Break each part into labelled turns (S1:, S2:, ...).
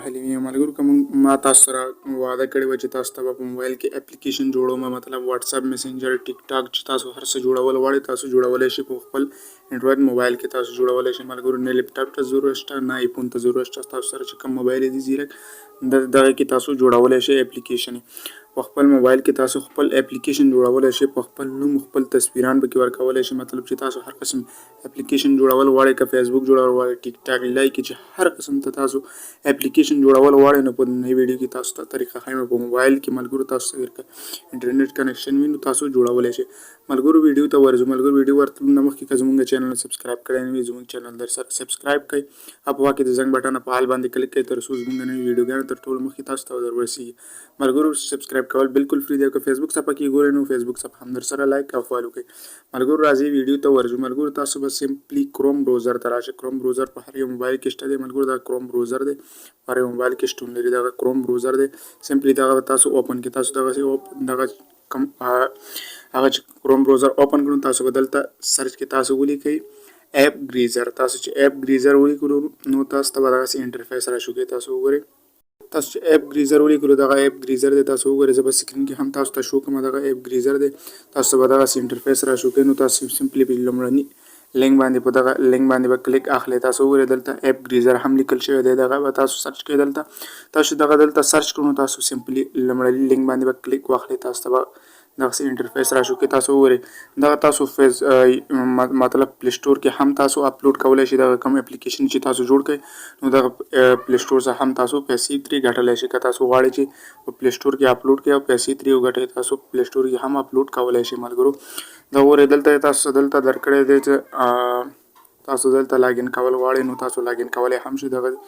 S1: حالي ملګرو کوم ما تاسو سره وعده کړې وه چې تاسو ته به په موبایل کې اپلیکیشن جوړوم، مطلب واتساپ، میسنجر، ټیک ټاک چې تاسو هر څه جوړول غواړئ تاسو جوړولی شئ په خپل انډراید موبایل کې. تاسو جوړولی شئ ملګرو، نه لیپټاپ ته ضرورت شته نه آیفون ته ضرورت شته. تاسو سره چې کوم موبایل دی زیرک دغه کې تاسو جوړولی شئ اپلیکیشن. په خپل موبایل کې تاسو خپل اپلیکیشن جوړولی شئ، په خپل نوم خپل تصویران پکې ورکولی شئ. مطلب چې تاسو هر قسم اپلیکیشن جوړول غواړئ، که فیسبوک جوړول غواړئ، ټیک ټاک، لایک چې هر قسم ته تاسو اپلیکیشن جوړول غواړئ نو په نوې ویډیو کې تاسو ته طریقه ښیم. په موبایل کې ملګرو تاسو اگر انټرنیټ کنیکشن وي نو تاسو جوړولی شئ. ملګرو ویډیو ته ورځو. ملګرو ویډیو ورتلو نه مخکې که زموږ چینل سبسکرایب کړی نه وي زموږ چینل در سره سبسکرایب کړئ، په خوا کې د زنګ بټن په حال باندې کلیک کړئ تر څو زموږ نوې ویډیوګانې تر ټولو مخکې تاسو ته در ورسیږي. ملګرو سبسکرایب کول بالکل فری دی، که فیسبوک صفحه کې ګورئ نو فیسبوک صفحه هم در سره لایک او فالو کړئ. ملګرو راځئ ویډیو ته ورځو. ملګرو تاسو به سمپلی کروم براوزر ته راشئ. کروم براوزر په هر یو موبایل کې شته دی ملګرو، دا کروم براوزر دی په هر یو موبایل کې شتون لري. دغه کروم براوزر دی، سمپلی دغه تاسو اوپن کړئ. تاسو دغه کوم هغه چې کروم براوزر اوپن کړو تاسو به دلته سرچ کې تاسو ولیکئ ایپ ګریزر. تاسو چې ایپ ګریزر ولیکلو نو تاسو ته به دغسې انټرفیس راشو کې تاسو وګورئ. تاسو چې ایپ ګریزر ولیکلو دغه ایپ ګریزر دی، تاسو وګورئ زه به سکرین کې هم تاسو ته شو کوم دغه ایپ ګریزر دی. تاسو به دغسې انټرفیس راشو کوي نو تاسو سمپلی په لومړني لینک باندې په دغه لینک باندې به کلیک اخلئ. تاسو وګورئ دلته ایپ ګریزر هم لیکل شوی دی، دغه به تاسو سرچ کړئ. دلته تاسو دلته سرچ کړو نو تاسو سمپلی لومړني لینک باندې به کلیک واخلئ. تاسو ته به دغسې انټرفیس راشو کې تاسو وګورئ دغه تاسو مطلب پلی سټور کې هم تاسو اپلوډ کولی شئ. دغه کوم اپلیکیشن چې تاسو جوړ کړئ نو دغه پلی سټور څخه هم تاسو پیسې ترې ګټلی شئ. که تاسو غواړئ چې په پلی سټور کې اپلوډ کړئ او پیسې ترې وګټئ تاسو پلی سټور کې هم اپلوډ کولی شئ. ملګرو دا وګورئ دلته تاسو دلته درکړی دی چې تاسو دلته لاګین کول غواړئ نو تاسو لاګین کولی هم شئ. دغه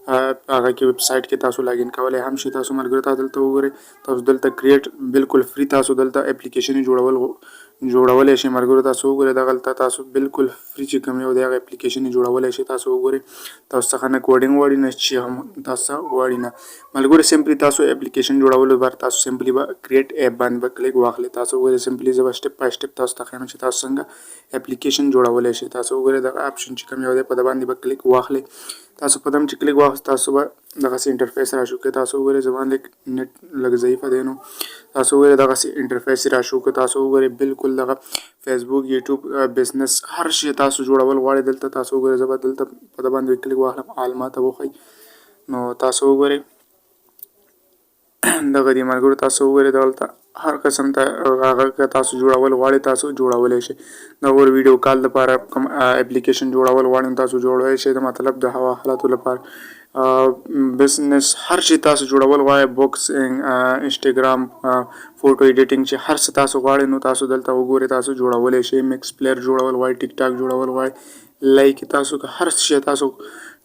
S1: هغه کې ویب سایټ کې تاسو لاګین کولی هم شئ. تاسو ملګرو ته دلته وګورئ تاسو دلته کریټ بالکل فری تاسو دلته اپلیکیشن جوړولی شئ. ملګرو تاسو وګورئ دغلته تاسو بالکل فری چې کوم یو دی هغه اپلیکیشن جوړولی شئ. تاسو وګورئ تاسو څخه نه کوډینګ غواړي نه چې هم تاسو غواړي نه. ملګرو سمپلی تاسو اپلیکیشن جوړولو لپاره تاسو سمپلی به کریټ ایپ باندې به کلیک واخلئ. تاسو وګورئ سمپلی زه به سټپ بای سټپ تاسو ته ښیم چې تاسو څنګه اپلیکیشن جوړولی شئ. تاسو وګورئ دغه اپشن چې کوم یو دی په د باندې به کلیک واخلئ. تاسو په دم چې کلیک واخست تاسو به دغسې انټرفیس راشو کې. تاسو وګورئ زما نټ لږ ضعیفه دی نو تاسو وګورئ دغسې انټرفیس راشو که تاسو وګورئ بالکل دغه فیسبوک، یوټیوب، بزنس هر شی تاسو جوړول غواړئ دلته تاسو وګورئ. زه به دلته په د باندې کلیک واخلم آل ماته وښایي نو تاسو وګورئ دغه دی. ملګرو تاسو وګورئ دلته هر قسم ته هغه که تاسو جوړول غواړئ تاسو جوړولی شئ. د اور ویډیو کال لپاره کوم اپلیکیشن جوړول غواړئ تاسو جوړولی شئ. د مطلب د هوا حالاتو لپاره بزنس هر شي تاسو جوړول غواړئ، بوکس، انسټاګرام، فوټو ایډیټینګ چې هر څه تاسو غواړئ نو تاسو دلته وګورئ تاسو جوړولی شئ. میکس پلیئر جوړول غواړئ، ټیک ټاک جوړول غواړئ، لایک تاسو که هر شي تاسو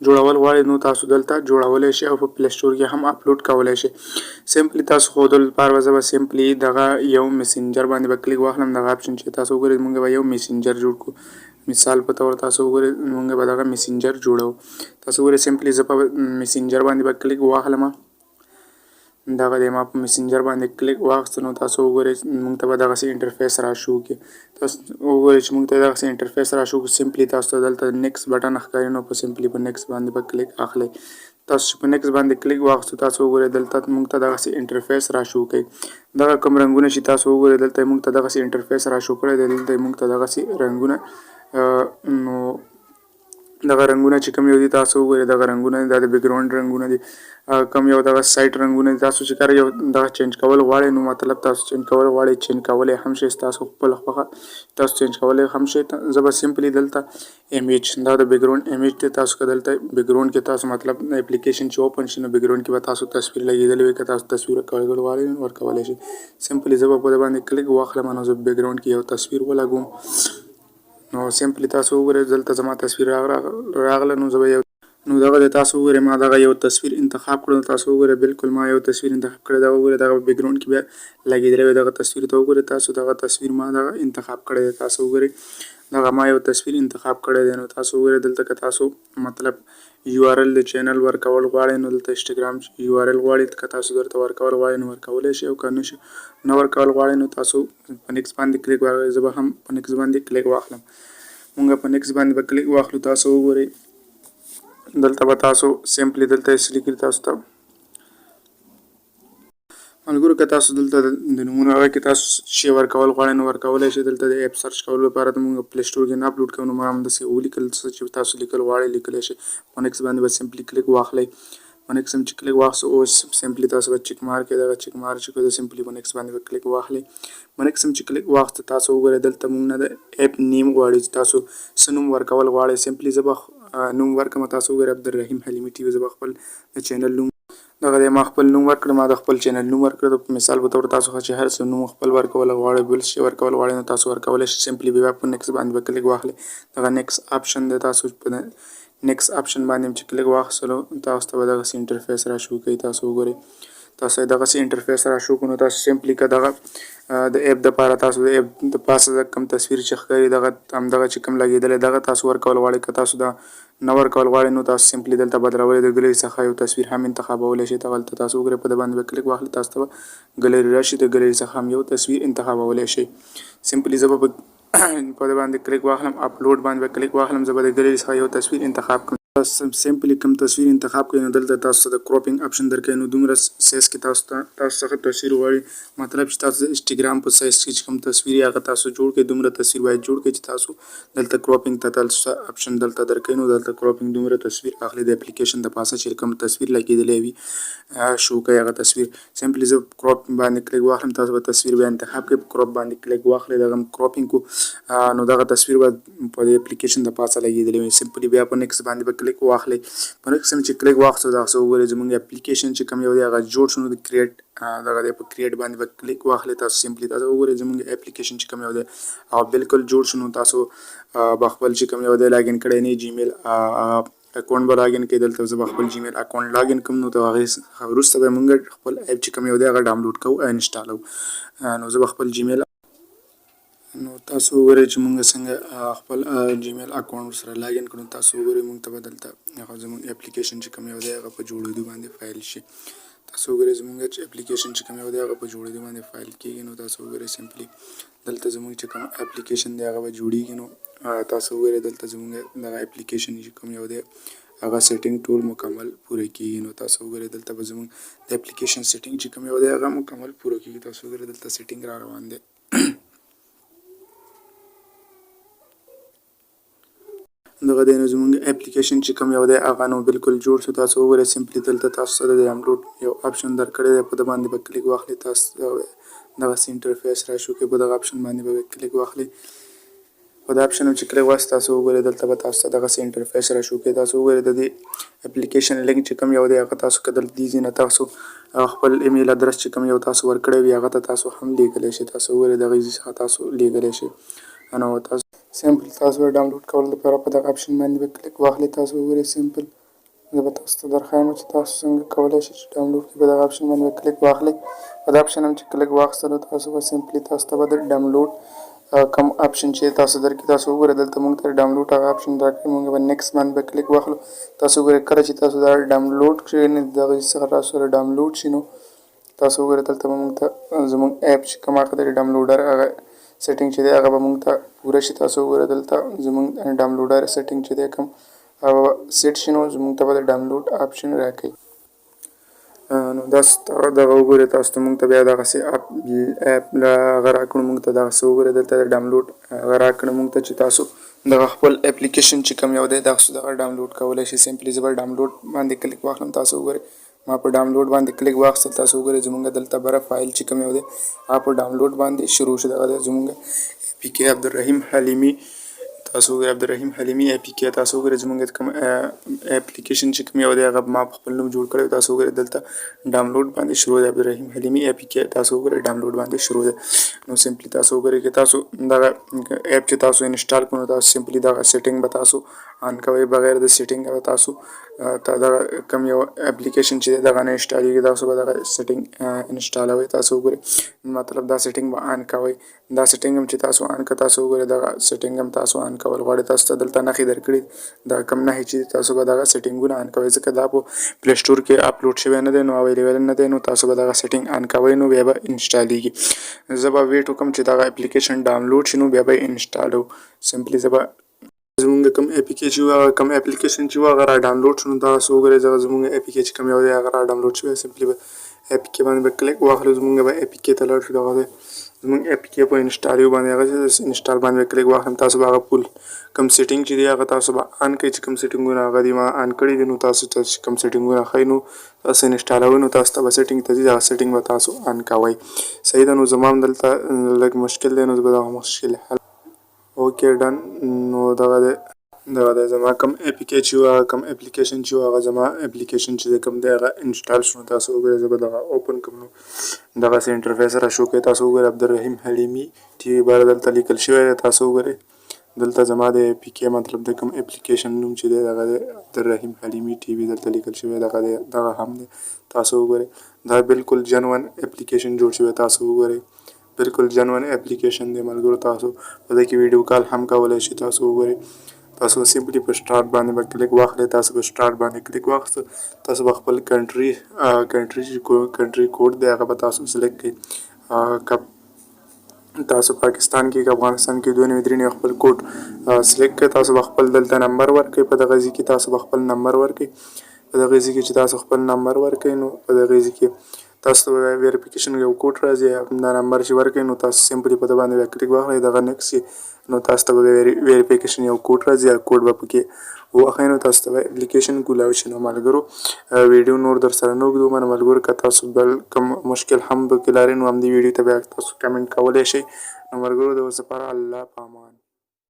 S1: جوړول غواړئ نو تاسو دلته جوړولی شئ او په پلی سټور کې هم اپلوډ کولی شئ. سمپلی تاسو ښودلو لپاره زه به سمپلی دغه یو میسنجر باندې به کلیک واخلم. دغه اپشن چې تاسو وګورئ موږ به یو میسنجر جوړ کړو. مثال په طور تاسو وګورئ موږ به دغه میسنجر جوړو. تاسو وګورئ سمپلی زه په میسنجر باندې به کلیک واخلم. دغه دی ما په میسنجر باندې کلیک واخیسته نو تاسو وګورئ موږ ته به دغسې انټرفیس راشو کې. تاسو وګورئ چې موږ ته دغسې انټرفیس راشو کې سمپلی تاسو ته دلته نیکس بټن ښکاري نو په سمپلی په نیکس باندې به کلیک اخلئ. تاسو چې په نیکس باندې کلیک واخیستو تاسو وګورئ دلته موږ ته دغسې انټرفیس راشو کوي. دغه کوم رنګونه چې تاسو وګورئ دلته موږ ته دغسې انټرفیس راشو کړی دی. دلته موږ ته دغسې رنګونه نو دغه رنګونه چې کوم یو دي تاسو وګورئ دغه رنګونه دا د بیکګراونډ رنګونه دي، کوم یو دغه سایټ رنګونه دي. تاسو چې کله یو دغه چینج کول غواړئ نو مطلب تاسو چینج کول غواړئ چینج کولی هم شئ. تاسو خپله خوښه تاسو چینج کولی هم شئ. زه به سمپلی دلته ایمیج دا د بیکګراونډ ایمیج دی. تاسو که دلته بیکګراونډ کې تاسو مطلب اپلیکیشن چې اوپن شي نو بیکګراونډ کې به تاسو تصویر لګېدلی وي. که تاسو تصویر ورکول غواړئ ورکولی شئ. سمپلی زه به په دې باندې کلیک واخلم نو زه بیکګراونډ کې یو تصویر ولګوم نو سمپلی تاسو وګورئ دلته زما تصویر راغله نو زه به یو نو دغه د تاسو وګورئ ما دغه یو تصویر انتخاب کړو. تاسو وګورئ بالکل ما یو تصویر انتخاب کړی. دغه وګورئ دغه بیکګراونډ کې بیا لګېدلی وي دغه تصویر ته وګورئ تاسو دغه تصویر ما دغه انتخاب کړی دی. تاسو وګورئ دغه ما یو تصویر انتخاب کړی دی نو تاسو وګورئ دلته که تاسو مطلب یو آر ال د چینل ورکول غواړئ نو دلته انسټاګرام یو آر ال غواړئ که تاسو درته ورکول غواړئ نو ورکولی شئ او که نه ورکول غواړئ نو تاسو په نیکس باندې کلیک واخلئ. زه به هم په نیکس باندې کلیک واخلم. مونږ په نیکس باندې به کلیک واخلو. تاسو وګورئ دلته به تاسو سمپلی دلته یې لیکلي تاسو ته ملګرو که تاسو دلته د نومونو هغه کې تاسو شی ورکول غواړئ نو ورکولی شئ. دلته د اپ سرچ کولو لپاره د موږ پلی سټور کې نه اپلوډ کوو نو ما همداسې ولیکل څه چې تاسو لیکل غواړئ لیکلی شئ. په نیکس باندې به سمپلی کلیک واخلئ. په نیکس هم چې کلیک واخلئ اوس سمپلی تاسو به چک مارک یې دغه چک مارک چې کړئ سمپلی په نیکس باندې به کلیک واخلئ. په نیکس هم چې کلیک واخلئ تاسو وګورئ دلته موږ نه د اپ نیم غواړي چې تاسو څه نوم ورکول غواړئ. سمپلی زه به نوم ورکړم. تاسو وګورئ عبدالرحیم حلیمي ټي وي زه به خپل د چینل نوم دغه دی ما خپل نوم ورکړ. ما د خپل چینل نوم ورکړ. د مثال په تور تاسو چې هر څه نوم خپل ورکول غواړئ بل شي ورکول غواړئ نو تاسو ورکولی شئ. سمپلی بیا په نیکس باندې به کلیک واخلئ. دغه نیکس آپشن دی تاسو په نیکس آپشن باندې چې کلیک واخیستلو تاسو ته به دغسې انټرفیس را شو کوي. تاسو وګورئ تاسو دغسې انټرفیس را شو کړو نو تاسو سمپلی که دغه د اپ دپاره تاسو د اپ د پاسه د کوم تصویر چې ښکاري دغه همدغه چې کوم لګېدلی دغه تاسو ورکول غواړئ. که تاسو دا نه ورکول غواړئ نو تاسو سمپلی دلته بدلولی د ګلري څخه یو تصویر هم انتخابولی شئ. دغلته تاسو وګورئ په د باندې به کلیک واخلئ تاسو ته به ګلري راشي. د ګلري څخه هم یو تصویر انتخابولی شئ. سمپلی زه به په د باندې کلیک واخلم اپلوډ باندې به کلیک واخلم. زه به د ګلري څخه یو تصویر انتخاب کړم. سمپلی کوم تصویر انتخاب کړئ نو دلته تاسو ته د کروپینګ آپشن درکوي. نو دومره سایز کې تاسو څخه تصویر غواړي مطلب چې تاسو د انسټاګرام په سایز کې چې کوم تصویر یې هغه تاسو جوړ کړئ دومره تصویر باید جوړ کړئ چې تاسو دلته کروپینګ ته تاسو آپشن دلته درکوي. نو دلته کروپینګ دومره تصویر اخلي د اپلیکیشن د پاسه چې کوم تصویر لګېدلی وي شو کوي هغه تصویر. سمپلی زه کروپ باندې کلیک واخلم. تاسو به تصویر بیا انتخاب کړئ. کروپ باندې کلیک واخلئ دغه کروپینګ کو نو دغه تصویر به په اپلیکیشن د پاسه لګېدلی وي. سمپلی بیا په نیکس باندې به کلیک واخلئ. په نیکس هم چې کلیک واخلو دغسې وګورئ زموږ اپلیکیشن چې کوم یو دی هغه جوړ شو نو د کریټ دغه دی په کریټ باندې به کلیک واخلئ. تاسو سمپلی تاسو وګورئ زموږ اپلیکیشن چې کوم یو دی او بالکل جوړ شو نو تاسو به خپل چې کوم یو دی لاګین کړی نه جیمیل اکاونټ به لاګین کړئ. دلته زه به خپل جیمیل اکاونټ لاګین کړم نو د هغې وروسته به موږ خپل اپ چې کوم یو دی هغه ډاونلوډ کوو او انسټالوو. نو زه به خپل جیمیل نو تاسو وګورئ چې موږ څنګه خپل جیمیل اکاونټ سره لاګین کړو. تاسو وګورئ موږ ته به دلته هغه زموږ اپلیکیشن چې کوم یو دی هغه په جوړېدو باندې فایل شي. تاسو وګورئ زموږ چې اپلیکیشن چې کوم یو دی هغه په جوړېدو باندې فایل کېږي. نو تاسو وګورئ سمپلی دلته زموږ چې کوم اپلیکیشن دی هغه به جوړېږي. نو تاسو وګورئ دلته زموږ دغه اپلیکیشن چې کوم یو دی هغه سیټینګ ټول مکمل پوره کېږي. نو تاسو وګورئ دلته به زموږ د اپلیکیشن سیټینګ چې کوم یو دی هغه مکمل پوره کېږي. تاسو وګورئ دلته سیټینګ را روان دی. دغه دی نو زموږ اپلیکیشن چې کوم یو دی هغه نو بالکل جوړ شو. تاسو وګورئ سمپلی دلته تاسو ته د ډاونلوډ یو آپشن درکړی دی. په د باندې به کلیک واخلئ. تاسو دغسې انټرفیس را شو کوي. په دغه آپشن باندې به کلیک واخلئ. په دا آپشن چې کلیک واخلئ تاسو وګورئ دلته به تاسو ته دغسې انټرفیس را شو کوي. تاسو وګورئ د دې اپلیکیشن لینک چې کوم یو دی هغه تاسو که دلته دې ځای نه تاسو خپل ایمیل ادرس چې کوم یو تاسو ورکړی وي هغه ته تاسو هم لیږلی شئ. تاسو وګورئ دغه ځای څخه تاسو لیږلی شئ. نو تاسو سمپل تاسو ډاونلوډ کولو لپاره په دغه آپشن باندې به کلیک واخلئ. تاسو وګورئ سمپل زه به تاسو ته درښایم چې تاسو څنګه کولی شئ چې ډاونلوډ کړئ. په دغه آپشن باندې به کلیک واخلئ. په دا آپشن هم چې کلیک واخیستلو تاسو به سمپلی تاسو ته به د ډاونلوډ کوم آپشن چې تاسو درکړي تاسو وګورئ دلته موږ ته ډاونلوډ هغه آپشن راکړي. موږ به نیکس باندې به کلیک واخلو. تاسو وګورئ کله چې تاسو دا ډاونلوډ کړئ نو دغه څخه تاسو سره ډاونلوډ شي نو تاسو وګورئ دلته به موږ ته زموږ اپ چې کوم هغه دی ډاونلوډر هغه سیټینګ چې دی هغه به موږ ته پوره شي. تاسو وګورئ دلته زموږ ډاونلوډر سیټینګ چې دی کوم هغه سیټ شي نو زموږ ته به د ډاونلوډ آپشن راکوي. نو داسې دغه وګورئ تاسو ته موږ ته بیا دغسې اپ هغه راکړو. موږ ته دغسې وګورئ دلته د ډاونلوډ هغه راکړو موږ ته چې تاسو دغه خپل اپلیکیشن چې کوم یو دی دغه ډاونلوډ کولی شئ. سمپلی زه به ډاونلوډ باندې کلیک واخلم. تاسو وګورئ ما په ډاونلوډ باندې کلیک واخیستل. تاسو وګورئ زموږ دلته بره فایل چې کوم یو دی هغه په ډاونلوډ باندې شروع شو. دغه دی زموږ پی کې عبدالرحیم حلیمي. تاسو وګورئ عبدالرحیم حلیمي اپی کې تاسو وګورئ زموږ کوم اپلیکیشن چې کوم یو دی هغه ما په خپل نوم جوړ کړی. تاسو وګورئ دلته ډاونلوډ باندې شروع دی. عبدالرحیم حلیمي اپی کې تاسو وګورئ ډاونلوډ باندې شروع دی. نو سمپلی تاسو وګورئ که تاسو دغه اپ چې تاسو انسټال کړو نو تاسو سمپلی دغه سیټینګ به تاسو آن کوئ. بغیر د سیټینګ به تاسو دغه کوم یو اپلیکیشن چې دی دغه نه انسټالیږي. تاسو به دغه سیټینګ انسټالوئ. تاسو وګورئ مطلب دا سیټینګ به آن کوئ. دا سیټینګ هم چې تاسو آن کړه تاسو وګورئ دغه سیټینګ هم تاسو آن کول غواړئ. تاسو ته دلته نښې درکړي دا کوم نښې چې تاسو به دغه سیټینګونه آن کوئ. ځکه دا په پلی سټور کې اپلوډ شوی نه دی نو اویلیبل نه دی نو تاسو به دغه سیټینګ آن کوئ نو بیا به انسټالیږي. زه به ویټ وکړم چې دغه اپلیکیشن ډاونلوډ شي نو بیا به یې انسټالوو. سمپلی زه به زمونږ کوم اپلیکیشن چې هغه را ډاونلوډ شو نو تاسو وګورئ زمونږ اپلیکیشن کوم یو دی هغه را ډاونلوډ شوی سمپلی به اپلیکې باندې به کلیک واخلو زمونږ به اپلیکې ته لاړ شو دغه دی زمونږ اپلیکې په انسټال یو باندې هغه انسټال باندې به کلیک واخلم تاسو به هغه فول کوم سیټینګ چې دی هغه تاسو به آن کړئ چې کوم سیټینګونه هغه دي ما آن کړي دي نو تاسو ته چې کوم سیټینګونه ښایي نو تاسو انسټالوئ نو تاسو ته به سیټینګ ته ځي هغه سیټینګ به تاسو آن کوئ صحیح ده نو زما هم دلته لږ مشکل دی نو زه به دغه مشکل حل اوکې ډن نو دغه دی زما کوم اپلیکیشن چې هغه زما اپلیکیشن چې کوم دی هغه انسټال شو تاسو وګورئ زه به دغه اوپن کړم نو دغسې انټرفیس را شو کوي تاسو وګورئ عبدالرحیم حلیمي ټي وي بار دلته لیکل شوی دی تاسو وګورئ دلته زما د اپلیکې مطلب د کوم اپلیکیشن نوم چې دی دغه دی عبدالرحیم حلیمي ټي وي دلته لیکل شوی دغه هم دی تاسو وګورئ دا بالکل جنون اپلیکیشن جوړ شوی تاسو وګورئ بالکل جنون اپلیکیشن دی ملګرو تاسو په دې کې ویډیو کال هم کولی شئ تاسو وګورئ تاسو سمپلی په سٹارټ باندې به کلیک واخلئ تاسو په سٹارټ باندې کلیک واخیسته تاسو به خپل کنټري کوډ دی هغه به تاسو سلیکټ کړئ تاسو پاکستان کې افغانستان کې 293 خپل کوډ سلیکټ کړئ تاسو به خپل دلته نمبر ورکړئ په دغه ځای کې تاسو به خپل نمبر ورکړئ په دغه ځای کې چې تاسو خپل نمبر ورکړئ نو په دغه ځای کې تاسو ته ویریفیکیشن یو کوډ راځي دا نمبر چې ورکړئ نو تاسو سمپلی په دې باندې کلیک واخلئ دغه نیکسټ نو تاسو ته به ویریفیکیشن یو کوډ راځي هغه کوډ به پکې واخلئ نو تاسو ته به اپلیکیشن کولاو شي نو ملګرو ویډیو نور در سره نه اوږدوم ملګرو که تاسو بل کوم مشکل هم پکې لرئ نو همدې ویډیو ته بیا تاسو کمنټ کولی شئ نو ملګرو د اوس لپاره الله په امان